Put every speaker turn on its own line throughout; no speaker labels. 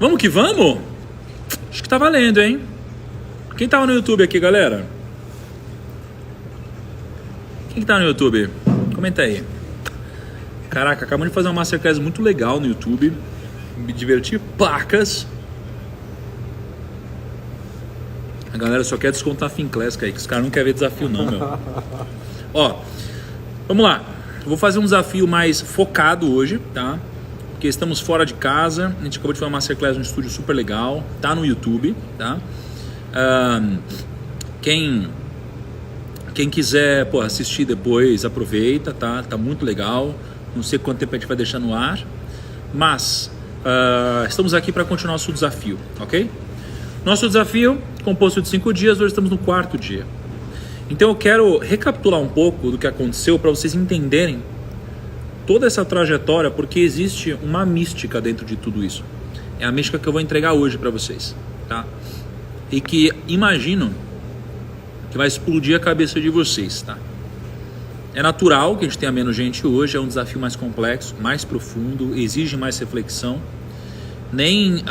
Vamos que vamos? Acho que tá valendo, hein? Quem tava no YouTube aqui, galera? Quem que tá no YouTube? Comenta aí. Caraca, acabamos de fazer uma masterclass muito legal no YouTube. Me diverti pacas. A galera só quer descontar Finclass, aí, que os caras não querem ver desafio não, meu. Ó, vamos lá. Eu vou fazer um desafio mais focado hoje, tá? Porque estamos fora de casa. A gente acabou de fazer uma masterclass num estúdio super legal. Tá no YouTube, tá? Quem quiser assistir depois, aproveita, tá? Tá muito legal. Não sei quanto tempo a gente vai deixar no ar. Mas estamos aqui para continuar nosso desafio, ok? Nosso desafio, composto de 5 dias, hoje estamos no 4º dia. Então eu quero recapitular um pouco do que aconteceu para vocês entenderem toda essa trajetória, porque existe uma mística dentro de tudo isso. É a mística que eu vou entregar hoje para vocês, tá? E que imagino que vai explodir a cabeça de vocês, tá? É natural que a gente tenha menos gente hoje, é um desafio mais complexo, mais profundo, exige mais reflexão. Nem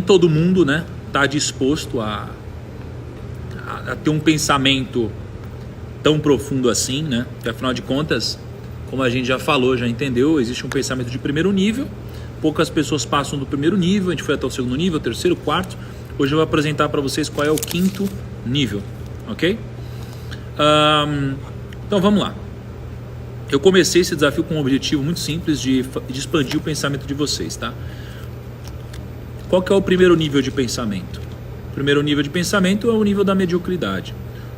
todo mundo, né, tá disposto a ter um pensamento tão profundo assim, né? Porque afinal de contas, como a gente já falou, já entendeu, existe um pensamento de primeiro nível. Poucas pessoas passam do primeiro nível, a gente foi até o 2º nível, 3º, 4º. Hoje eu vou apresentar para vocês qual é o 5º nível, ok? Então vamos lá. Eu comecei esse desafio com um objetivo muito simples de expandir o pensamento de vocês, tá? Qual que é o primeiro nível de pensamento? O primeiro nível de pensamento é o nível da mediocridade.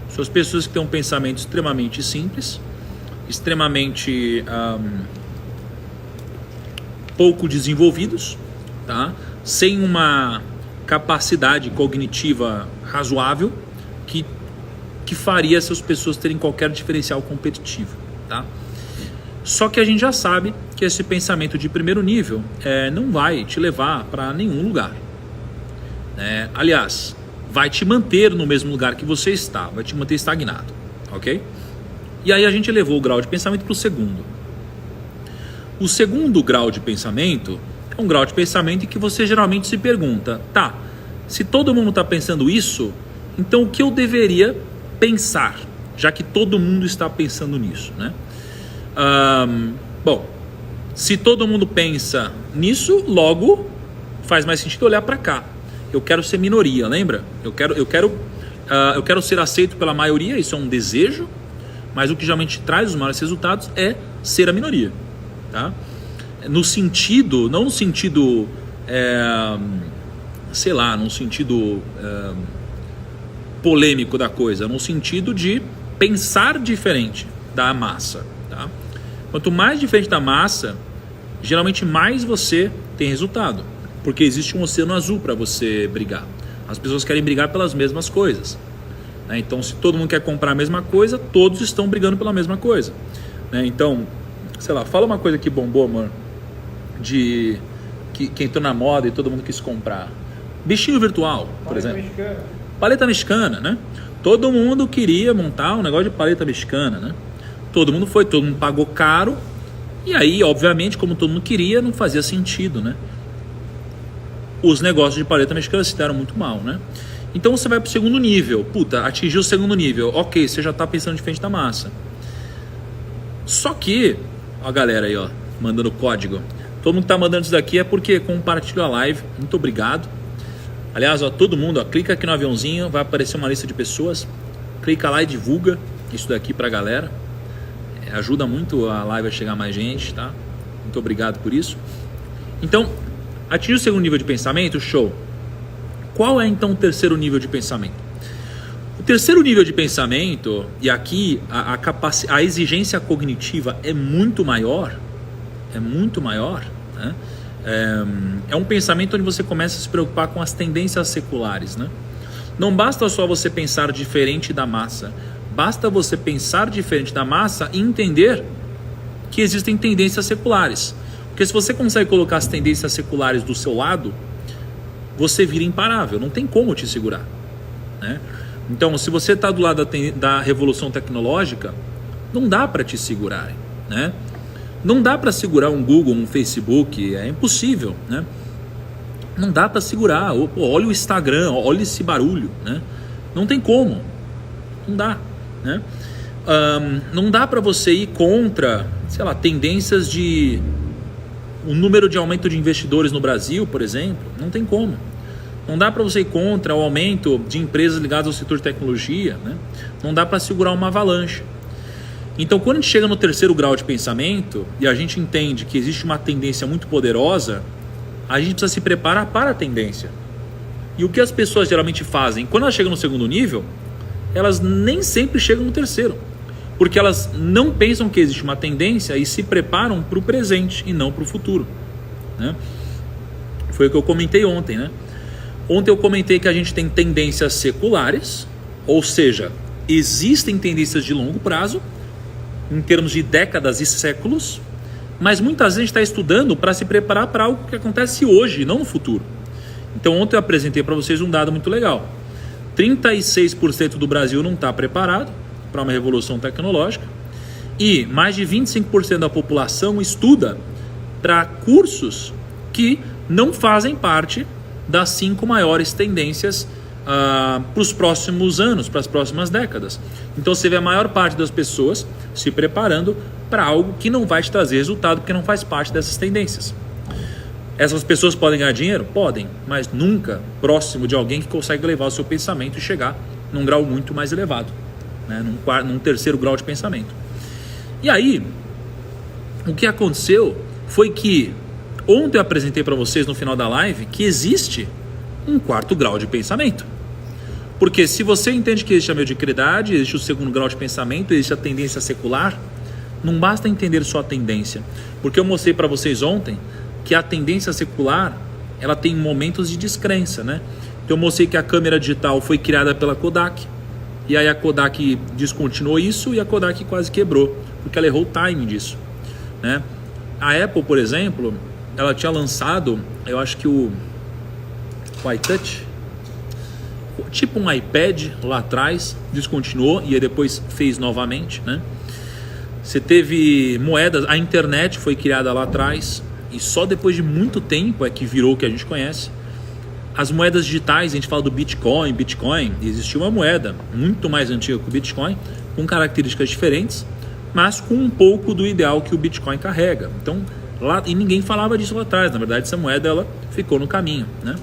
São as pessoas que têm um pensamento extremamente simples, extremamente pouco desenvolvidos, tá? Sem uma capacidade cognitiva razoável que faria essas pessoas terem qualquer diferencial competitivo, tá? Só que a gente já sabe que esse pensamento de primeiro nível não vai te levar para nenhum lugar. Aliás, vai te manter no mesmo lugar que você está, vai te manter estagnado, ok? E aí a gente elevou o grau de pensamento para o 2º. O 2º grau de pensamento é um grau de pensamento em que você geralmente se pergunta, tá, se todo mundo está pensando isso, então o que eu deveria pensar, já que todo mundo está pensando nisso, né? Bom, se todo mundo pensa nisso, logo faz mais sentido olhar para cá. Eu quero ser minoria, lembra? Eu quero ser aceito pela maioria, isso é um desejo, mas o que geralmente traz os maiores resultados é ser a minoria, tá? No sentido, não no sentido, num sentido polêmico da coisa, no sentido de pensar diferente da massa, tá? Quanto mais diferente da massa, geralmente mais você tem resultado, porque existe um oceano azul para você brigar. As pessoas querem brigar pelas mesmas coisas, né? Então, se todo mundo quer comprar a mesma coisa, todos estão brigando pela mesma coisa, né? Então, fala uma coisa que bombou, mano, que entrou na moda e todo mundo quis comprar. Bichinho virtual, por exemplo. Paleta mexicana, né? Todo mundo queria montar um negócio de paleta mexicana, né? Todo mundo pagou caro. E aí, obviamente, como todo mundo queria, não fazia sentido, né? Os negócios de paleta mexicana se deram muito mal, né? Então você vai pro 2º nível. Atingiu o 2º nível. Ok, você já tá pensando diferente da massa. Só que, ó a galera aí, ó, mandando código. Todo mundo que tá mandando isso daqui é porque compartilhou a live. Muito obrigado. Aliás, ó, todo mundo, ó, clica aqui no aviãozinho, vai aparecer uma lista de pessoas. Clica lá e divulga isso daqui pra galera. Ajuda muito a live a chegar a mais gente, tá? Muito obrigado por isso. Então, atingiu o 2º nível de pensamento? Show. Qual é então o 3º nível de pensamento? O 3º nível de pensamento, e aqui a exigência cognitiva é muito maior, né? É um pensamento onde você começa a se preocupar com as tendências seculares, né? Não basta só você pensar diferente da massa, basta você pensar diferente da massa e entender que existem tendências seculares. Porque se você consegue colocar as tendências seculares do seu lado, você vira imparável, não tem como te segurar, né? Então, se você está do lado da revolução tecnológica, não dá para te segurarem, né? Não dá para segurar um Google, um Facebook, é impossível, né? Não dá para segurar. Olha o Instagram, olha esse barulho, né? Não tem como. Não dá, né? Não dá para você ir contra, sei lá, tendências de o número de aumento de investidores no Brasil, por exemplo. Não tem como. Não dá para você ir contra o aumento de empresas ligadas ao setor de tecnologia, né? Não dá para segurar uma avalanche. Então, quando a gente chega no terceiro grau de pensamento e a gente entende que existe uma tendência muito poderosa, a gente precisa se preparar para a tendência. E o que as pessoas geralmente fazem? Quando elas chegam no segundo nível, elas nem sempre chegam no terceiro, porque elas não pensam que existe uma tendência e se preparam para o presente e não para o futuro, né? Foi o que eu comentei ontem, né? Ontem eu comentei que a gente tem tendências seculares, ou seja, existem tendências de longo prazo, em termos de décadas e séculos, mas muitas vezes a gente está estudando para se preparar para algo que acontece hoje, não no futuro. Então ontem eu apresentei para vocês um dado muito legal. 36% do Brasil não está preparado para uma revolução tecnológica e mais de 25% da população estuda para cursos que não fazem parte das 5 maiores tendências para os próximos anos, para as próximas décadas. Então você vê a maior parte das pessoas se preparando para algo que não vai te trazer resultado, porque não faz parte dessas tendências. Essas pessoas podem ganhar dinheiro? Podem, mas nunca próximo de alguém que consegue levar o seu pensamento e chegar num grau muito mais elevado, né? num terceiro grau de pensamento. E aí, o que aconteceu foi que ontem eu apresentei para vocês no final da live que existe um quarto grau de pensamento. Porque se você entende que existe a mediocridade, existe o segundo grau de pensamento, existe a tendência secular, não basta entender só a tendência. Porque eu mostrei para vocês ontem que a tendência secular, ela tem momentos de descrença, né? Então eu mostrei que a câmera digital foi criada pela Kodak, e aí a Kodak descontinuou isso e a Kodak quase quebrou, porque ela errou o timing disso, né? A Apple, por exemplo, ela tinha lançado, eu acho que o iTouch, tipo um iPad lá atrás, descontinuou e aí depois fez novamente, né? Você teve moedas, a internet foi criada lá atrás e só depois de muito tempo é que virou o que a gente conhece. As moedas digitais, a gente fala do Bitcoin, existiu uma moeda muito mais antiga que o Bitcoin, com características diferentes, mas com um pouco do ideal que o Bitcoin carrega. Então, lá, e ninguém falava disso lá atrás, na verdade essa moeda ela ficou no caminho, né?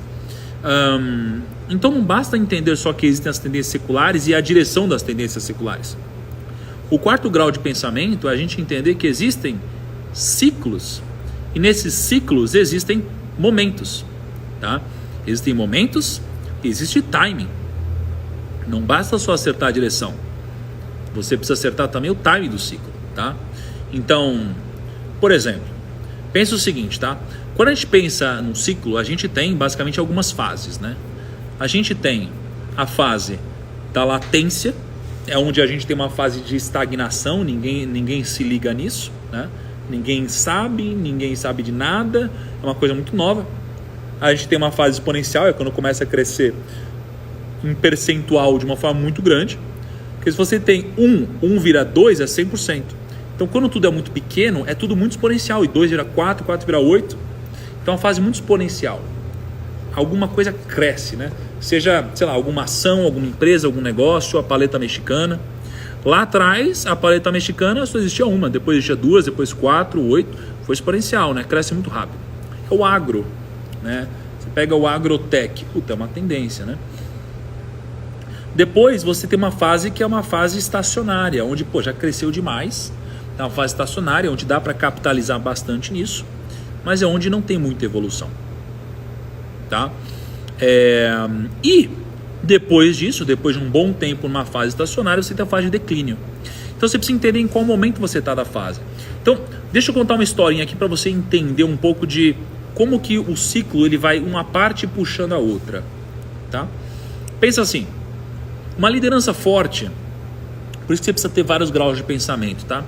Então não basta entender só que existem as tendências seculares e a direção das tendências seculares. O quarto grau de pensamento é a gente entender que existem ciclos, e nesses ciclos existem momentos, tá? Existem momentos e existe timing. Não basta só acertar a direção, você precisa acertar também o timing do ciclo, tá? Então, por exemplo, pensa o seguinte, tá? Quando a gente pensa num ciclo, a gente tem basicamente algumas fases, né? A gente tem a fase da latência, é onde a gente tem uma fase de estagnação, ninguém se liga nisso, né? Ninguém sabe de nada, é uma coisa muito nova. A gente tem uma fase exponencial, é quando começa a crescer em percentual de uma forma muito grande, porque se você tem 1 vira 2 é 100%. Então quando tudo é muito pequeno, é tudo muito exponencial, e 2 vira 4, 4 vira 8, então é uma fase muito exponencial. Alguma coisa cresce, né? Seja, sei lá, alguma ação, alguma empresa, algum negócio, a paleta mexicana. Lá atrás, a paleta mexicana só existia uma, depois existia 2, depois 4, 8, foi exponencial, né? Cresce muito rápido. É o agro, né? Você pega o agrotech, puta, é uma tendência, né? Depois você tem uma fase que é uma fase estacionária, onde, pô, já cresceu demais. É uma fase estacionária, onde dá para capitalizar bastante nisso, mas é onde não tem muita evolução, tá? E depois disso, depois de um bom tempo numa fase estacionária, você tem a fase de declínio. Então você precisa entender em qual momento você está da fase. Então, deixa eu contar uma historinha aqui para você entender um pouco de como que o ciclo ele vai uma parte puxando a outra, tá? Pensa assim, uma liderança forte, por isso que você precisa ter vários graus de pensamento, tá?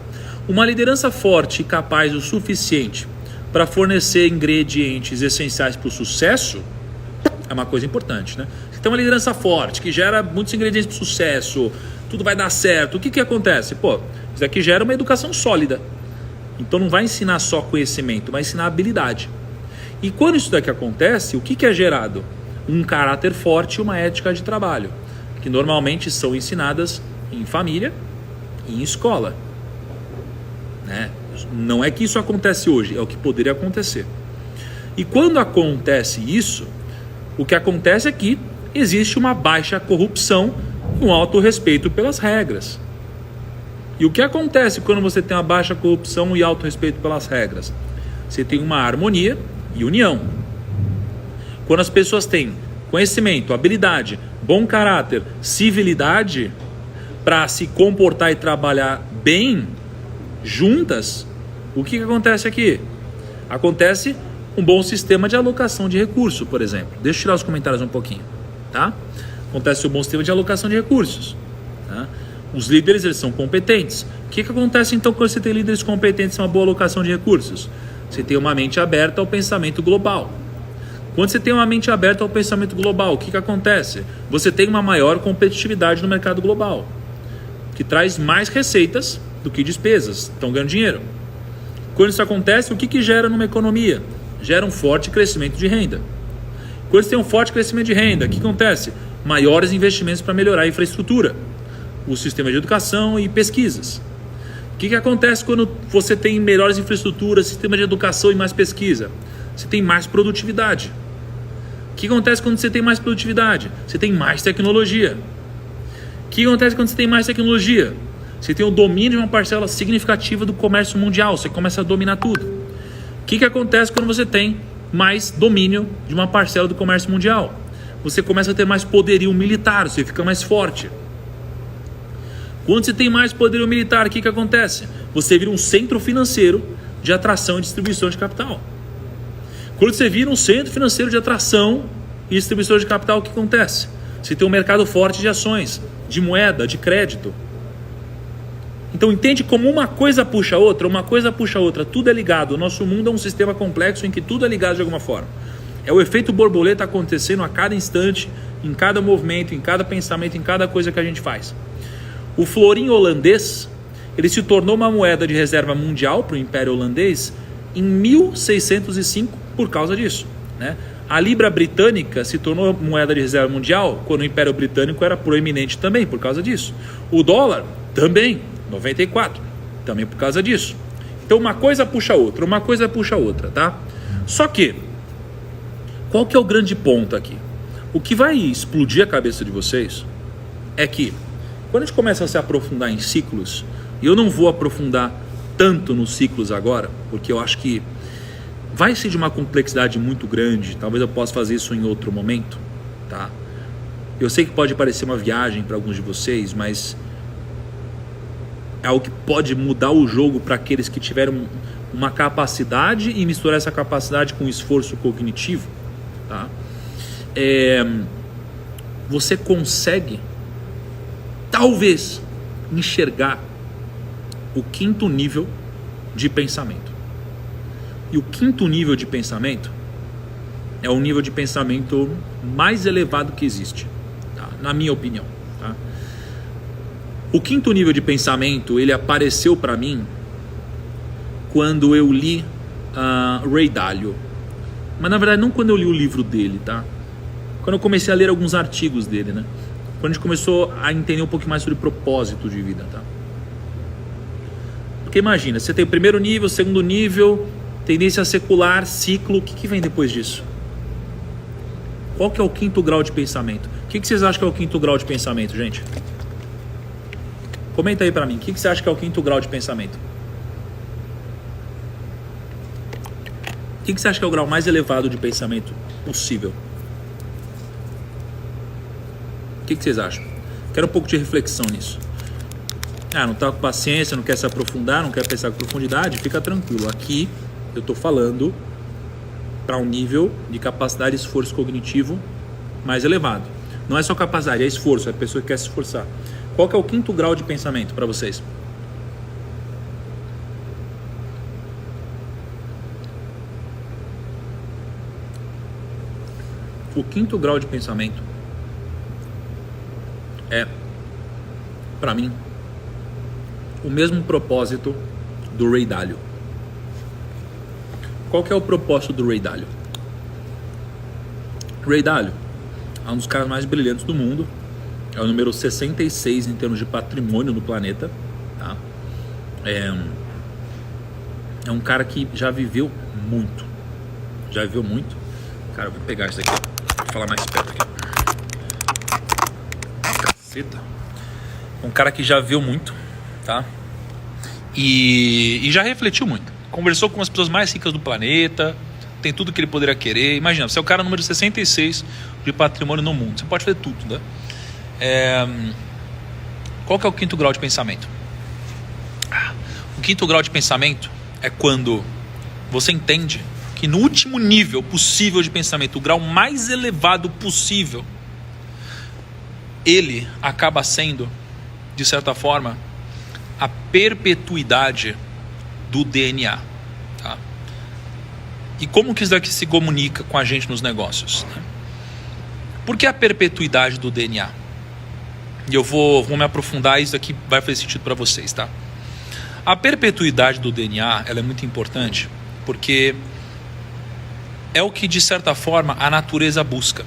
Uma liderança forte e capaz o suficiente para fornecer ingredientes essenciais para o sucesso é uma coisa importante, né? Você tem uma liderança forte que gera muitos ingredientes para o sucesso, tudo vai dar certo. O que acontece? Pô, isso aqui gera uma educação sólida. Então não vai ensinar só conhecimento, vai ensinar habilidade. E quando isso daqui acontece, o que é gerado? Um caráter forte e uma ética de trabalho, que normalmente são ensinadas em família e em escola, né? Não é que isso acontece hoje, é o que poderia acontecer. E quando acontece isso, o que acontece é que existe uma baixa corrupção e um alto respeito pelas regras. E o que acontece quando você tem uma baixa corrupção e alto respeito pelas regras? Você tem uma harmonia e união. Quando as pessoas têm conhecimento, habilidade, bom caráter, civilidade para se comportar e trabalhar bem juntas, o que acontece aqui? Acontece um bom sistema de alocação de recursos, por exemplo. Deixa eu tirar os comentários um pouquinho, tá? Acontece um bom sistema de alocação de recursos, tá? Os líderes, eles são competentes. O que acontece então quando você tem líderes competentes e uma boa alocação de recursos? Você tem uma mente aberta ao pensamento global. Quando você tem uma mente aberta ao pensamento global, o que acontece? Você tem uma maior competitividade no mercado global, que traz mais receitas do que despesas. Estão ganhando dinheiro. Quando isso acontece, o que gera numa economia? Gera um forte crescimento de renda. Quando você tem um forte crescimento de renda, o que acontece? Maiores investimentos para melhorar a infraestrutura, o sistema de educação e pesquisas. O que acontece quando você tem melhores infraestruturas, sistema de educação e mais pesquisa? Você tem mais produtividade. O que acontece quando você tem mais produtividade? Você tem mais tecnologia. O que acontece quando você tem mais tecnologia? Você tem o domínio de uma parcela significativa do comércio mundial. Você começa a dominar tudo. O que acontece quando você tem mais domínio de uma parcela do comércio mundial? Você começa a ter mais poderio militar, você fica mais forte. Quando você tem mais poderio militar, o que acontece? Você vira um centro financeiro de atração e distribuição de capital. Quando você vira um centro financeiro de atração e distribuição de capital, o que acontece? Você tem um mercado forte de ações, de moeda, de crédito. Então entende como uma coisa puxa a outra, tudo é ligado. O nosso mundo é um sistema complexo em que tudo é ligado de alguma forma. É o efeito borboleta acontecendo a cada instante, em cada movimento, em cada pensamento, em cada coisa que a gente faz. O florim holandês, ele se tornou uma moeda de reserva mundial para o Império Holandês em 1605 por causa disso, né? A libra britânica se tornou moeda de reserva mundial quando o Império Britânico era proeminente também por causa disso. O dólar também, 94, também por causa disso. Então uma coisa puxa a outra, tá? Só que, qual que é o grande ponto aqui? O que vai explodir a cabeça de vocês é que, quando a gente começa a se aprofundar em ciclos, e eu não vou aprofundar tanto nos ciclos agora, porque eu acho que vai ser de uma complexidade muito grande, talvez eu possa fazer isso em outro momento, tá? Eu sei que pode parecer uma viagem para alguns de vocês, mas é algo que pode mudar o jogo para aqueles que tiveram uma capacidade e misturar essa capacidade com esforço cognitivo, tá? Você consegue talvez enxergar o quinto nível de pensamento. E o quinto nível de pensamento é o nível de pensamento mais elevado que existe, tá? Na minha opinião, tá? O quinto nível de pensamento, ele apareceu para mim quando eu li Ray Dalio. Mas na verdade não quando eu li o livro dele, tá? Quando eu comecei a ler alguns artigos dele, né? Quando a gente começou a entender um pouco mais sobre propósito de vida, tá? Porque imagina, você tem o primeiro nível, o segundo nível, tendência secular, ciclo, o que vem depois disso? Qual que é o quinto grau de pensamento? O que vocês acham que é o quinto grau de pensamento, gente? Comenta aí pra mim, o que você acha que é o quinto grau de pensamento? O que você acha que é o grau mais elevado de pensamento possível? O que vocês acham? Quero um pouco de reflexão nisso. Não tá com paciência, não quer se aprofundar, não quer pensar com profundidade, fica tranquilo. Aqui eu tô falando para um nível de capacidade e esforço cognitivo mais elevado. Não é só capacidade, é esforço, é a pessoa que quer se esforçar. Qual que é o quinto grau de pensamento para vocês? O quinto grau de pensamento é, para mim, o mesmo propósito do Ray Dalio. qual que é o propósito do Ray Dalio? Ray Dalio é um dos caras mais brilhantes do mundo. É o número 66 em termos de patrimônio no planeta. Tá? É um cara que já viveu muito. Já viveu muito. Cara, eu vou pegar isso aqui. Vou falar mais perto aqui. Caceta. Um cara que já viveu muito, tá? E já refletiu muito. Conversou com as pessoas mais ricas do planeta. Tem tudo que ele poderia querer. Imagina, você é o cara número 66 de patrimônio no mundo. Você pode fazer tudo, né? Qual que é o quinto grau de pensamento? O quinto grau de pensamento é quando você entende que no último nível possível de pensamento, o grau mais elevado possível, ele acaba sendo, de certa forma, a perpetuidade do DNA. Tá? E como que isso daqui se comunica com a gente nos negócios? Né? Por que a perpetuidade do DNA? E eu vou me aprofundar, isso aqui vai fazer sentido para vocês, tá? A perpetuidade do DNA, ela é muito importante, porque é o que, de certa forma, a natureza busca.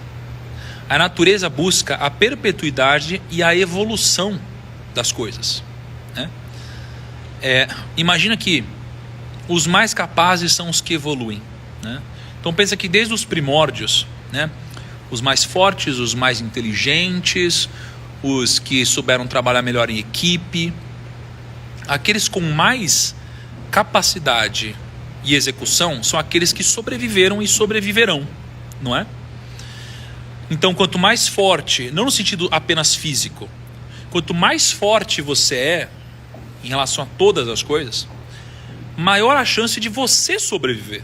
A natureza busca a perpetuidade e a evolução das coisas. Né? Imagina que os mais capazes são os que evoluem. Né? Então pensa que desde os primórdios, né, os mais fortes, os mais inteligentes, os que souberam trabalhar melhor em equipe, aqueles com mais capacidade e execução são aqueles que sobreviveram e sobreviverão, não é? Então, quanto mais forte, não no sentido apenas físico, quanto mais forte você é em relação a todas as coisas, maior a chance de você sobreviver.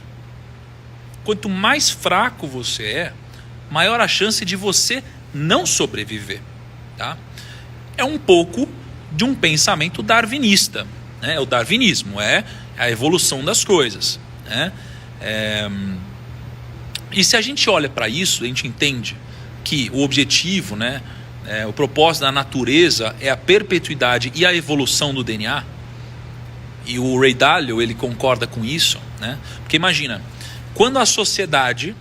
Quanto mais fraco você é, maior a chance de você não sobreviver. Tá? É um pouco de um pensamento darwinista, né? O darwinismo é a evolução das coisas, né? E se a gente olha para isso, a gente entende que o objetivo, né, o propósito da natureza é a perpetuidade e a evolução do DNA. E o Ray Dalio, ele concorda com isso, né? Porque imagina, quando a sociedade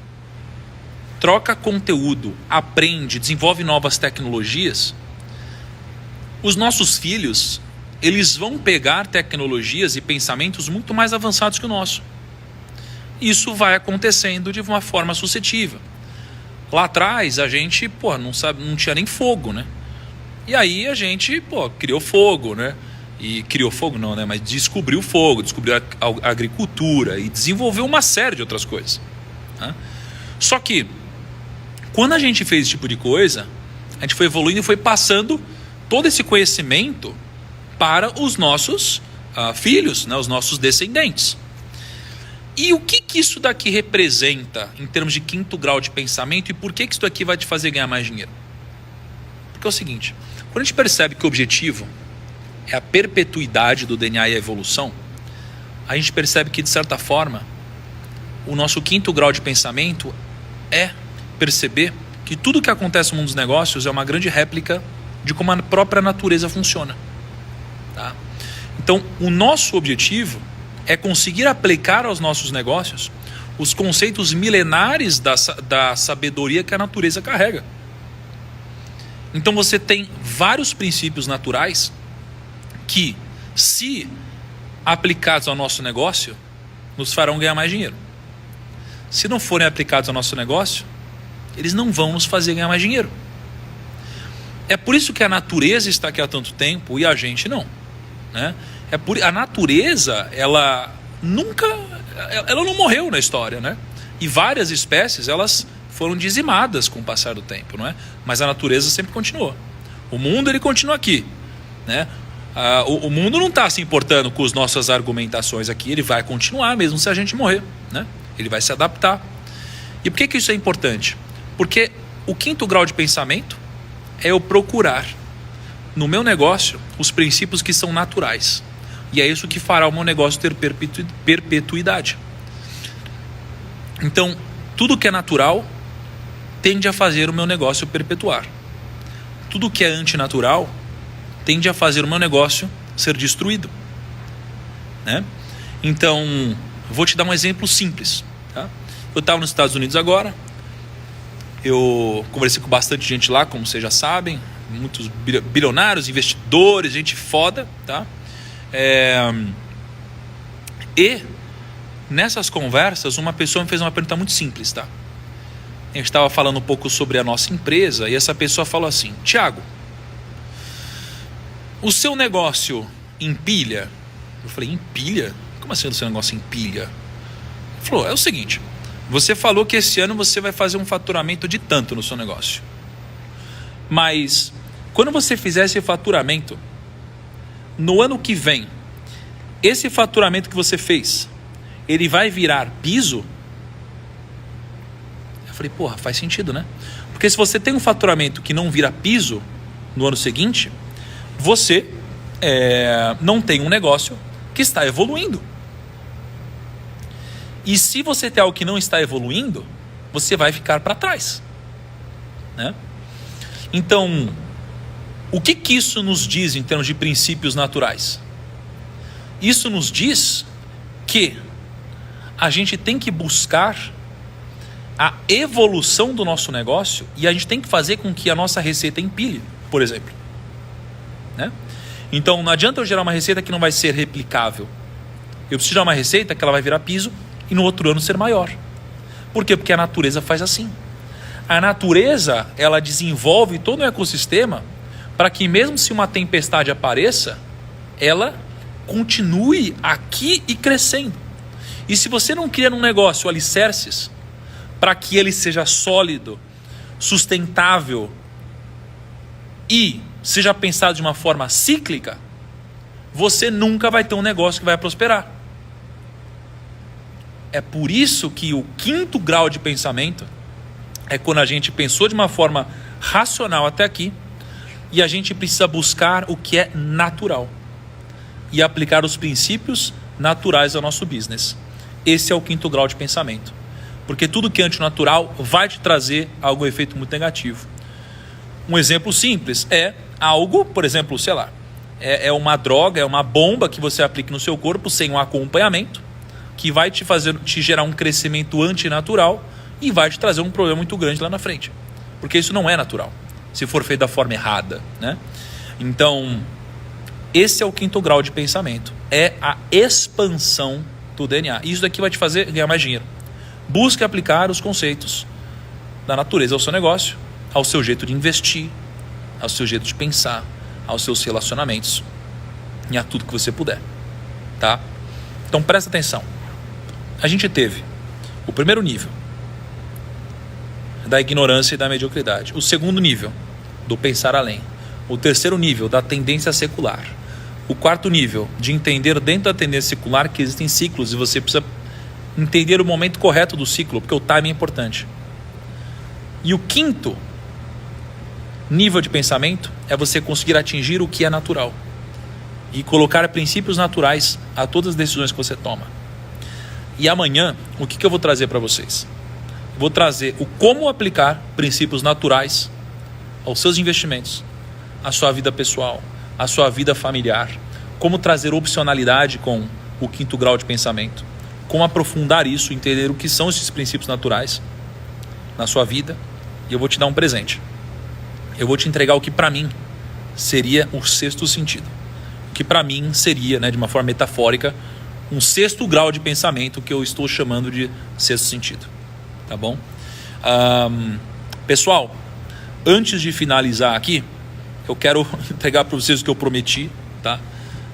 troca conteúdo, aprende, desenvolve novas tecnologias, os nossos filhos, eles vão pegar tecnologias e pensamentos muito mais avançados que o nosso. Isso vai acontecendo de uma forma sucessiva. Lá atrás a gente, não tinha nem fogo, né? E aí a gente, criou fogo, né? E criou fogo não, né? Mas descobriu fogo, descobriu a agricultura e desenvolveu uma série de outras coisas. Né? Só que quando a gente fez esse tipo de coisa, a gente foi evoluindo e foi passando todo esse conhecimento para os nossos filhos, né? Os nossos descendentes. E o que isso daqui representa em termos de quinto grau de pensamento e por que isso daqui vai te fazer ganhar mais dinheiro? Porque é o seguinte, quando a gente percebe que o objetivo é a perpetuidade do DNA e a evolução, a gente percebe que, de certa forma, o nosso quinto grau de pensamento é perceber que tudo que acontece no mundo dos negócios é uma grande réplica de como a própria natureza funciona. Tá? Então, o nosso objetivo é conseguir aplicar aos nossos negócios os conceitos milenares da sabedoria que a natureza carrega. Então você tem vários princípios naturais que, se aplicados ao nosso negócio, nos farão ganhar mais dinheiro. Se não forem aplicados ao nosso negócio, eles não vão nos fazer ganhar mais dinheiro. É por isso que a natureza está aqui há tanto tempo e a gente não. Né? A natureza, ela não morreu na história, né? E várias espécies, elas foram dizimadas com o passar do tempo, não é? Mas a natureza sempre continuou. O mundo, ele continua aqui, né? O mundo não está se importando com as nossas argumentações aqui, ele vai continuar mesmo se a gente morrer, né? Ele vai se adaptar. E por que isso é importante? Porque o quinto grau de pensamento é eu procurar no meu negócio os princípios que são naturais. E é isso que fará o meu negócio ter perpetuidade. Então, tudo que é natural tende a fazer o meu negócio perpetuar. Tudo que é antinatural tende a fazer o meu negócio ser destruído. Né? Então, Vou te dar um exemplo simples. Tá? Eu estava nos Estados Unidos agora. Eu conversei com bastante gente lá, como vocês já sabem. Muitos bilionários, investidores, gente foda. Tá? E nessas conversas, uma pessoa me fez uma pergunta muito simples. Tá? A gente estava falando um pouco sobre a nossa empresa. E essa pessoa falou assim: Thiago, o seu negócio empilha? Eu falei: empilha? Como assim o seu negócio empilha? Ele falou: é o seguinte, você falou que esse ano você vai fazer um faturamento de tanto no seu negócio. Mas quando você fizer esse faturamento, no ano que vem, esse faturamento que você fez, ele vai virar piso? Eu falei: porra, faz sentido, né? Porque se você tem um faturamento que não vira piso no ano seguinte, você não tem um negócio que está evoluindo. E se você tem algo que não está evoluindo, você vai ficar para trás, né? Então, o que isso nos diz em termos de princípios naturais? Isso nos diz que a gente tem que buscar a evolução do nosso negócio e a gente tem que fazer com que a nossa receita empilhe, por exemplo, né? Então, não adianta eu gerar uma receita que não vai ser replicável. Eu preciso gerar uma receita que ela vai virar piso e no outro ano ser maior. Por quê? Porque a natureza faz assim. A natureza, ela desenvolve todo um ecossistema para que mesmo se uma tempestade apareça, ela continue aqui e crescendo. E se você não cria num negócio alicerces para que ele seja sólido, sustentável e seja pensado de uma forma cíclica, você nunca vai ter um negócio que vai prosperar. É por isso que o 5º grau de pensamento é quando a gente pensou de uma forma racional até aqui e a gente precisa buscar o que é natural e aplicar os princípios naturais ao nosso business. Esse é o 5º grau de pensamento. Porque tudo que é antinatural vai te trazer algum efeito muito negativo. Um exemplo simples é algo, por exemplo, sei lá, é uma droga, é uma bomba que você aplica no seu corpo sem um acompanhamento, que vai te gerar um crescimento antinatural e vai te trazer um problema muito grande lá na frente. Porque isso não é natural, se for feito da forma errada, né? Então, esse é o 5º grau de pensamento. É a expansão do DNA. Isso daqui vai te fazer ganhar mais dinheiro. Busque aplicar os conceitos da natureza ao seu negócio, ao seu jeito de investir, ao seu jeito de pensar, aos seus relacionamentos e a tudo que você puder, tá? Então presta atenção. A gente teve o primeiro nível da ignorância e da mediocridade, o segundo nível do pensar além, o terceiro nível da tendência secular, o quarto nível de entender dentro da tendência secular que existem ciclos e você precisa entender o momento correto do ciclo, porque o timing é importante. E o 5º nível de pensamento é você conseguir atingir o que é natural e colocar princípios naturais a todas as decisões que você toma. E amanhã, o que eu vou trazer para vocês? Vou trazer o como aplicar princípios naturais aos seus investimentos, à sua vida pessoal, à sua vida familiar, como trazer opcionalidade com o 5º grau de pensamento, como aprofundar isso, entender o que são esses princípios naturais na sua vida. E eu vou te dar um presente. Eu vou te entregar o que para mim seria o 6º sentido. O que para mim seria, né, de uma forma metafórica, um 6º grau de pensamento que eu estou chamando de 6º sentido. Tá bom? Pessoal, antes de finalizar aqui, eu quero entregar para vocês o que eu prometi, tá?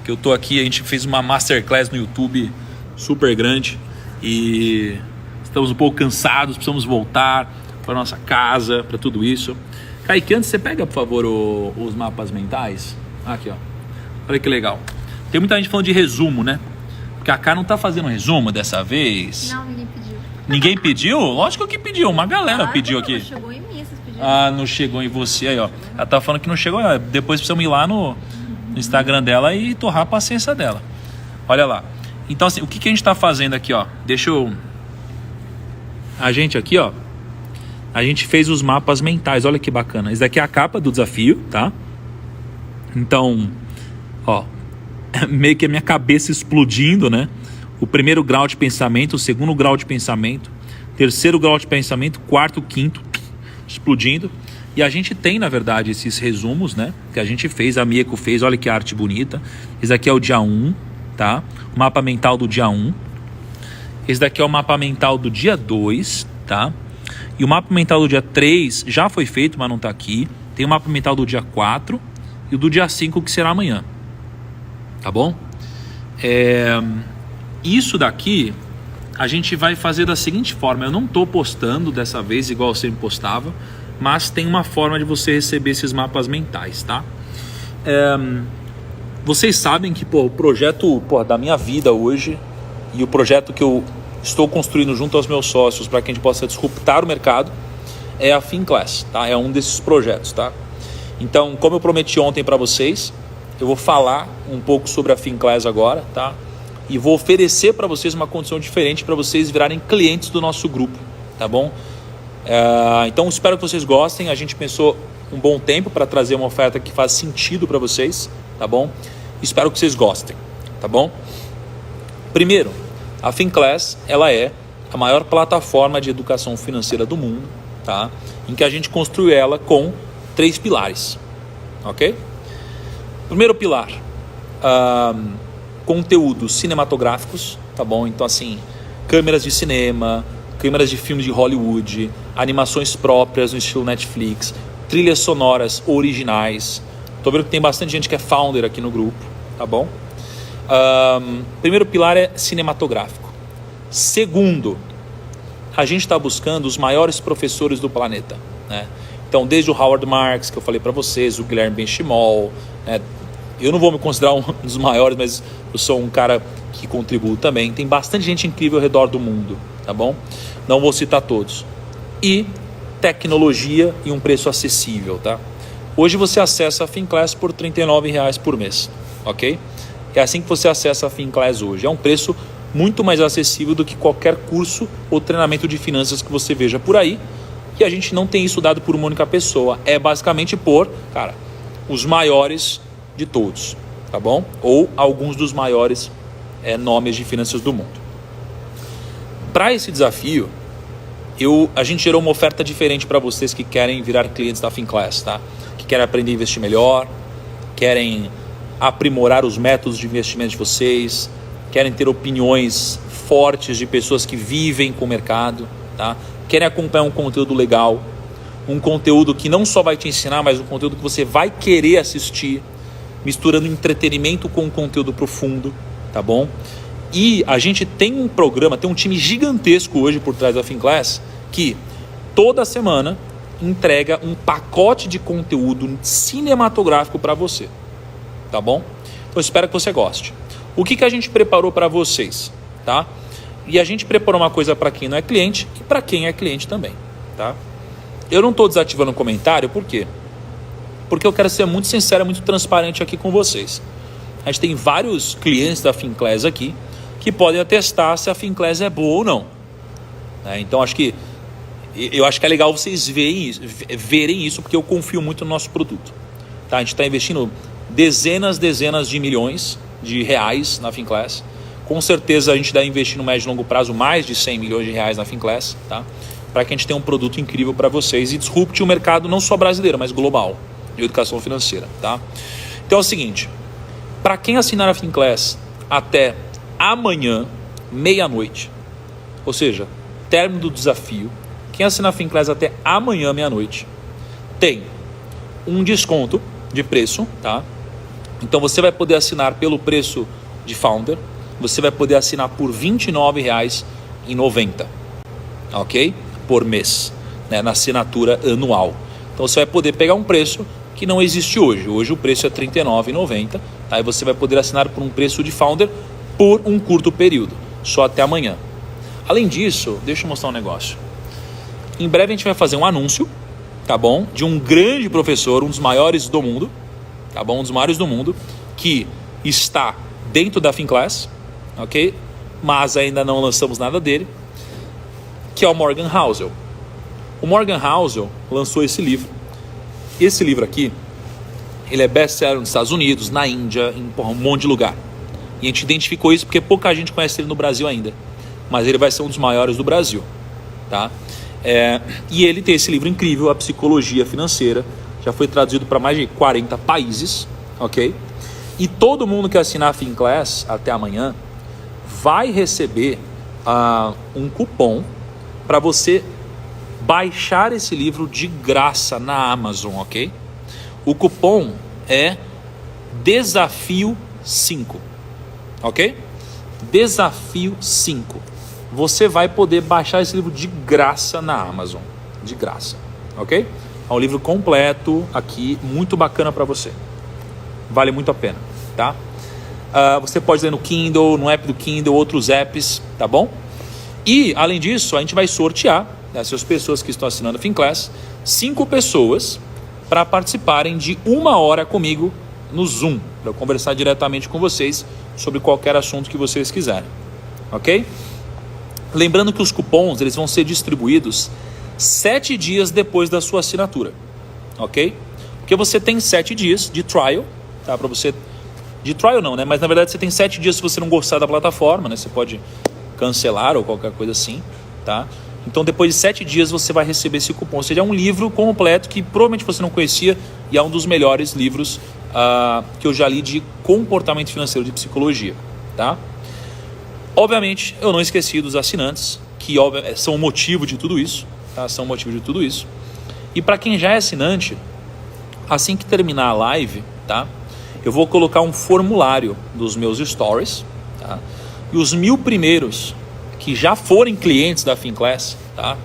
Que eu tô aqui, a gente fez uma masterclass no YouTube super grande e estamos um pouco cansados, precisamos voltar para nossa casa, para tudo isso. Kaique, antes você pega, por favor, os mapas mentais. Aqui, ó. Olha que legal. Tem muita gente falando de resumo, né? Porque a Cá não tá fazendo resumo dessa vez.
Não, ninguém pediu.
Ninguém pediu? Lógico que pediu. Uma galera pediu aqui.
Não chegou em mim, vocês pediram.
Ah, não chegou em você aí, ó. Ela tá falando que não chegou. Depois precisamos ir lá no Instagram dela e torrar a paciência dela. Olha lá. Então, assim, o que a gente tá fazendo aqui, ó? Deixa eu... A gente aqui, ó. A gente fez os mapas mentais. Olha que bacana. Isso daqui é a capa do desafio, tá? Então, ó. Meio que a minha cabeça explodindo, né? o primeiro grau de pensamento, o segundo grau de pensamento, terceiro grau de pensamento, quarto, quinto, explodindo. E a gente tem, na verdade, esses resumos, né? Que a gente fez, a Mieko fez, olha que arte bonita. Esse aqui é o dia 1, tá? O mapa mental do dia 1. Esse daqui é o mapa mental do dia 2, tá? E o mapa mental do dia 3 já foi feito, mas não tá aqui. Tem o mapa mental do dia 4 e o do dia 5, que será amanhã. Tá bom? Isso daqui a gente vai fazer da seguinte forma. Eu não tô postando dessa vez igual eu sempre postava, mas tem uma forma de você receber esses mapas mentais, tá? Vocês sabem que o projeto da minha vida hoje e o projeto que eu estou construindo junto aos meus sócios para que a gente possa disruptar o mercado é a FinClass, tá? É um desses projetos, tá? Então, como eu prometi ontem para vocês, eu vou falar um pouco sobre a FinClass agora, tá? E vou oferecer para vocês uma condição diferente para vocês virarem clientes do nosso grupo, tá bom? Então, espero que vocês gostem. A gente pensou um bom tempo para trazer uma oferta que faz sentido para vocês, tá bom? Espero que vocês gostem, tá bom? Primeiro, a FinClass, ela é a maior plataforma de educação financeira do mundo, tá? Em que a gente construiu ela com 3 pilares, ok? Primeiro pilar, conteúdos cinematográficos, tá bom? Então, assim, câmeras de cinema, câmeras de filmes de Hollywood, animações próprias no estilo Netflix, trilhas sonoras originais. Tô vendo que tem bastante gente que é founder aqui no grupo, tá bom? Primeiro pilar é cinematográfico. Segundo, a gente está buscando os maiores professores do planeta, né? Então, desde o Howard Marks, que eu falei para vocês, o Guilherme Benchimol, né? Eu não vou me considerar um dos maiores, mas eu sou um cara que contribuo também. Tem bastante gente incrível ao redor do mundo, tá bom? Não vou citar todos. E tecnologia e um preço acessível, tá? Hoje você acessa a FinClass por R$ 39,00 por mês, ok? É assim que você acessa a FinClass hoje. É um preço muito mais acessível do que qualquer curso ou treinamento de finanças que você veja por aí. E a gente não tem isso dado por uma única pessoa. É basicamente por, os maiores de todos, tá bom? Ou alguns dos maiores nomes de finanças do mundo. Para esse desafio, a gente gerou uma oferta diferente para vocês que querem virar clientes da FinClass, tá? Que querem aprender a investir melhor, querem aprimorar os métodos de investimento de vocês, querem ter opiniões fortes de pessoas que vivem com o mercado, tá? Querem acompanhar um conteúdo legal, um conteúdo que não só vai te ensinar, mas um conteúdo que você vai querer assistir, misturando entretenimento com conteúdo profundo, tá bom? E a gente tem um programa, tem um time gigantesco hoje por trás da FinClass que toda semana entrega um pacote de conteúdo cinematográfico para você, tá bom? Então espero que você goste. O que a gente preparou para vocês, tá? E a gente preparou uma coisa para quem não é cliente e para quem é cliente também, tá? Eu não estou desativando o comentário, por quê? Porque eu quero ser muito sincero, muito transparente aqui com vocês. A gente tem vários clientes da FinClass aqui que podem atestar se a FinClass é boa ou não. Então eu acho que é legal vocês verem isso, porque eu confio muito no nosso produto. Tá? A gente está investindo dezenas de milhões de reais na FinClass. Com certeza a gente deve investir no médio e longo prazo mais de 100 milhões de reais na FinClass, tá? Para que a gente tenha um produto incrível para vocês e disrupte o mercado não só brasileiro, mas global de educação financeira, tá? Então é o seguinte, para quem assinar a FinClass até amanhã, meia-noite, ou seja, término do desafio, quem assinar a FinClass até amanhã, meia-noite, tem um desconto de preço, tá? Então você vai poder assinar pelo preço de Founder, você vai poder assinar por R$ 29,90, ok? Por mês, né? Na assinatura anual. Então você vai poder pegar um preço que não existe hoje. Hoje o preço é R$ 39,90, tá? E você vai poder assinar por um preço de Founder por um curto período, só até amanhã. Além disso, deixa eu mostrar um negócio. Em breve a gente vai fazer um anúncio, tá bom? De um grande professor, um dos maiores do mundo, tá bom? Um dos maiores do mundo, que está dentro da FinClass, ok? Mas ainda não lançamos nada dele, que é o Morgan Housel. O Morgan Housel lançou esse livro. Esse livro aqui, ele é best-seller nos Estados Unidos, na Índia, em um monte de lugar. E a gente identificou isso porque pouca gente conhece ele no Brasil ainda. Mas ele vai ser um dos maiores do Brasil, tá? E ele tem esse livro incrível, A Psicologia Financeira. Já foi traduzido para mais de 40 países, ok? E todo mundo que assinar a Finclass até amanhã vai receber um cupom para você baixar esse livro de graça na Amazon, ok? O cupom é Desafio 5, ok? Desafio 5. Você vai poder baixar esse livro de graça na Amazon, de graça, ok? É um livro completo aqui, muito bacana para você. Vale muito a pena, tá? Você pode ler no Kindle, no app do Kindle, outros apps, tá bom? E, além disso, a gente vai sortear, essas pessoas que estão assinando a Finclass, 5 pessoas para participarem de 1 hora comigo no Zoom, para eu conversar diretamente com vocês sobre qualquer assunto que vocês quiserem, ok? Lembrando que os cupons eles vão ser distribuídos 7 dias depois da sua assinatura, ok? Porque você tem 7 dias de trial, tá? Para você... De trial não, né? Mas na verdade você tem 7 dias se você não gostar da plataforma, né? Você pode cancelar ou qualquer coisa assim, tá? Então depois de 7 dias você vai receber esse cupom. Ou seja, é um livro completo que provavelmente você não conhecia e é um dos melhores livros que eu já li de comportamento financeiro, de psicologia, tá? Obviamente, eu não esqueci dos assinantes, que são o motivo de tudo isso, tá? São o motivo de tudo isso. E para quem já é assinante, assim que terminar a live, tá? Eu vou colocar um formulário dos meus stories, tá? E os 1000 primeiros que já forem clientes da Finclass, tá?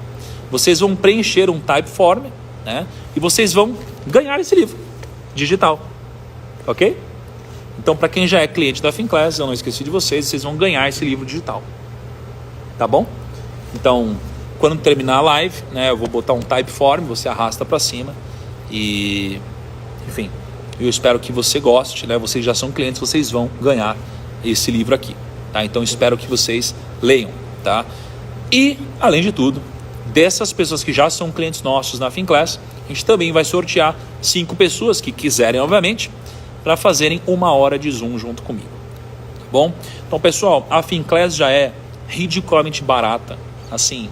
Vocês vão preencher um Typeform, né? E vocês vão ganhar esse livro digital, ok? Então, para quem já é cliente da Finclass, eu não esqueci de vocês vão ganhar esse livro digital, tá bom? Então, quando terminar a live, né, eu vou botar um Typeform, você arrasta para cima e, enfim, eu espero que você goste, né? Vocês já são clientes, vocês vão ganhar esse livro aqui, tá? Então, espero que vocês leiam, tá? E, além de tudo, dessas pessoas que já são clientes nossos na Finclass, a gente também vai sortear 5 pessoas que quiserem, obviamente, para fazerem 1 hora de Zoom junto comigo, tá bom? Então, pessoal, a Finclass já é ridiculamente barata, assim,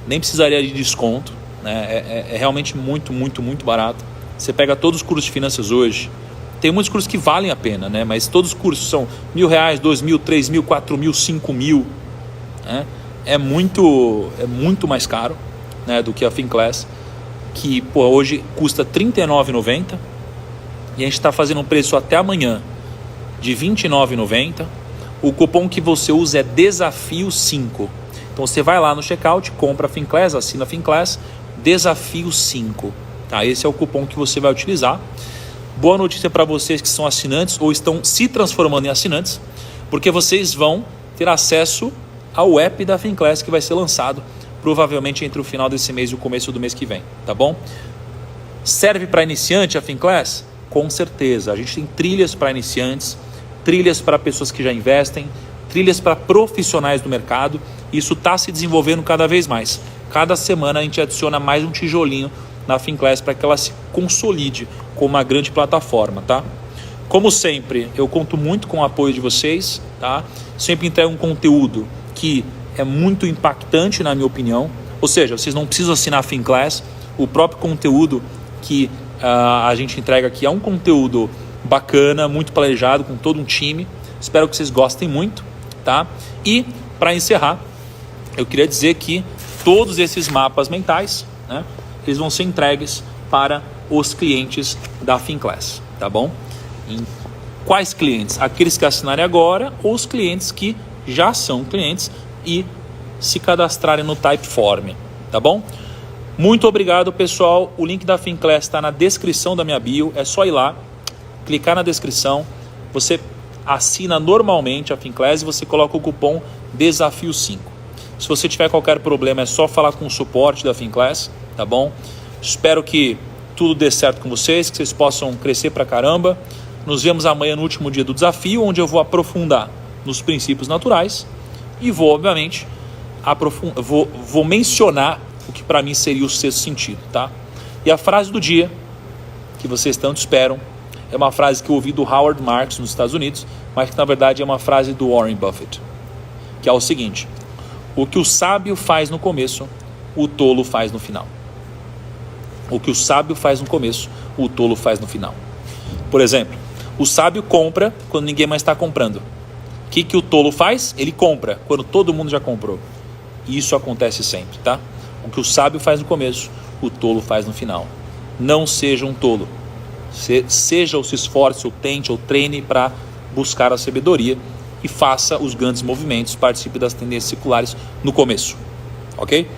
nem precisaria de desconto, né? É realmente muito, muito, muito barato. Você pega todos os cursos de finanças hoje, tem muitos cursos que valem a pena, né? Mas todos os cursos são R$1.000, R$2.000, R$3.000, R$4.000, R$5.000, né? É muito mais caro, né, do que a Finclass, que hoje custa R$39,90 e a gente está fazendo um preço até amanhã de R$29,90. O cupom que você usa é Desafio 5. Então você vai lá no checkout, compra a Finclass, assina a Finclass, Desafio 5. Tá? Esse é o cupom que você vai utilizar. Boa notícia para vocês que são assinantes ou estão se transformando em assinantes, porque vocês vão ter acesso ao app da Finclass que vai ser lançado provavelmente entre o final desse mês e o começo do mês que vem, tá bom? Serve para iniciante a Finclass? Com certeza. A gente tem trilhas para iniciantes, trilhas para pessoas que já investem, trilhas para profissionais do mercado. Isso está se desenvolvendo cada vez mais. Cada semana a gente adiciona mais um tijolinho na Finclass para que ela se consolide como uma grande plataforma, tá? Como sempre, eu conto muito com o apoio de vocês, tá? Sempre entrego um conteúdo que é muito impactante na minha opinião, ou seja, vocês não precisam assinar a Finclass, o próprio conteúdo que a gente entrega aqui é um conteúdo bacana, muito planejado, com todo um time, espero que vocês gostem muito, tá? E para encerrar, eu queria dizer que todos esses mapas mentais, né, eles vão ser entregues para os clientes da Finclass, tá bom? E quais clientes? Aqueles que assinarem agora ou os clientes que já são clientes e se cadastrarem no Typeform, tá bom? Muito obrigado, pessoal. O link da Finclass está na descrição da minha bio. É só ir lá, clicar na descrição. Você assina normalmente a Finclass e você coloca o cupom Desafio 5. Se você tiver qualquer problema, é só falar com o suporte da Finclass, tá bom? Espero que tudo dê certo com vocês, que vocês possam crescer pra caramba. Nos vemos amanhã no último dia do desafio, onde eu vou aprofundar nos princípios naturais e vou, obviamente, vou mencionar o que para mim seria o sexto sentido, tá? E a frase do dia, que vocês tanto esperam, é uma frase que eu ouvi do Howard Marks nos Estados Unidos, mas que na verdade é uma frase do Warren Buffett, que é o seguinte: o que o sábio faz no começo, o tolo faz no final. O que o sábio faz no começo, o tolo faz no final. Por exemplo, o sábio compra quando ninguém mais está comprando. O que o tolo faz? Ele compra quando todo mundo já comprou. E isso acontece sempre, tá? O que o sábio faz no começo, o tolo faz no final. Não seja um tolo. Seja ou se esforce, ou tente, ou treine para buscar a sabedoria e faça os grandes movimentos, participe das tendências circulares no começo, ok?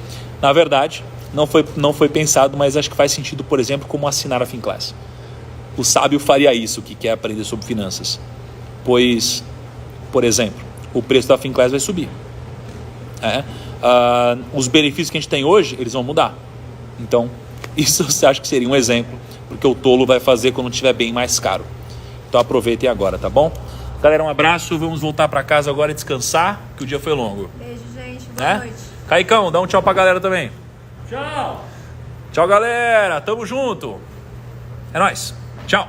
Na verdade, não foi pensado, mas acho que faz sentido, por exemplo, como assinar a Finclass. O sábio faria isso, que quer aprender sobre finanças, pois, por exemplo, o preço da Finclass vai subir. Os benefícios que a gente tem hoje, eles vão mudar. Então, isso você acha que seria um exemplo, porque o tolo vai fazer quando estiver bem mais caro. Então aproveitem agora, tá bom? Galera, um abraço, vamos voltar para casa agora e descansar, que o dia foi longo.
Beijo, gente. Boa noite.
Caicão, dá um tchau pra galera também.
Tchau!
Tchau, galera. Tamo junto. É nóis. Tchau.